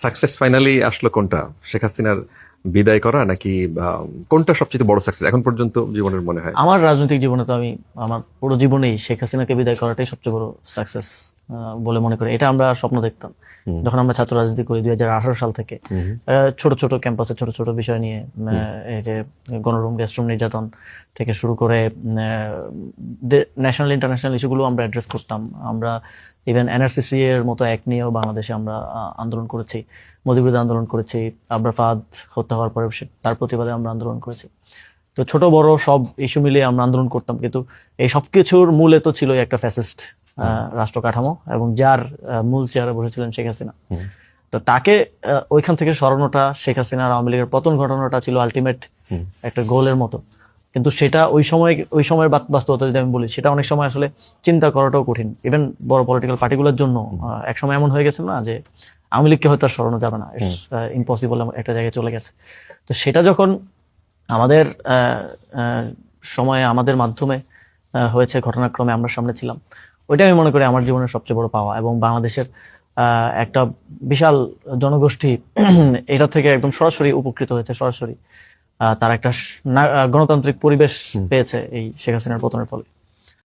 Success finally আসলো কোনটা, শেখ হাসিনার বিদায় করা নাকি কোনটা সবচেয়ে বড় সাকসেস এখন পর্যন্ত জীবনের মনে হয়? আমার রাজনৈতিক জীবনে তো আমি আমার পুরো জীবনেই শেখ হাসিনাকে বিদায় করাটাই সবচেয়ে বড় সাকসেস বলে মনে করি। এটা আমরা স্বপ্ন দেখতাম যখন আমরা ছাত্র রাজনীতি করি 2018 সাল থেকে। ছোট ছোট ক্যাম্পাসে ছোট ছোট বিষয় নিয়ে এই যে গণরুম গেস্টরুম নির্যাতন থেকে শুরু করে ন্যাশনাল ইন্টারন্যাশনাল ইস্যুগুলো আমরা অ্যাড্রেস করতাম। আমরা ইভেন এনআরসিসি এর মতো এক নিয়েও বাংলাদেশে আমরা আন্দোলন করেছি, মোদি বিরোধী আন্দোলন করেছি। আমরা ফাদ হত্যা হওয়ার পরে তার প্রতিবাদে আমরা আন্দোলন করেছি। তো ছোট বড় সব ইস্যু মিলিয়ে আমরা আন্দোলন করতাম, কিন্তু এই সবকিছুর মূলে তো ছিল একটা ফ্যাসিস্ট রাষ্ট্র কাঠামো এবং যার মূল চেয়ারে বসেছিলেন শেখ হাসিনা। তো তাকে ওইখান থেকে সরানোটা, শেখ হাসিনার আওয়ামী লীগের পতন ঘটানোটা ছিল আলটিমেট একটা গোলের মতো। কিন্তু সেটা ওই সময়ের বাস্তবতা যদি আমি বলি, সেটা অনেক সময় আসলে চিন্তা করাটাও কঠিন। ইভেন বড় পলিটিক্যাল পার্টিগুলোর জন্য এক সময় এমন হয়ে গেছে না যে আওয়ামী লীগকে হয়তো আর সরানো যাবে না, ইটস ইম্পসিবল একটা জায়গায় চলে গেছে। তো সেটা যখন আমাদের সময়ে আমাদের মাধ্যমে হয়েছে, ঘটনাক্রমে আমরা সামনে ছিলাম, ওইটা আমি মনে করি আমার জীবনের সবচেয়ে বড় পাওয়া। এবং বাংলাদেশের একটা বিশাল জনগোষ্ঠী এটা থেকে একদম সরাসরি উপকৃত হয়েছে, সরাসরি তার একটা গণতান্ত্রিক পরিবেশ পেয়েছে এই শেখ হাসিনার পতনের ফলে।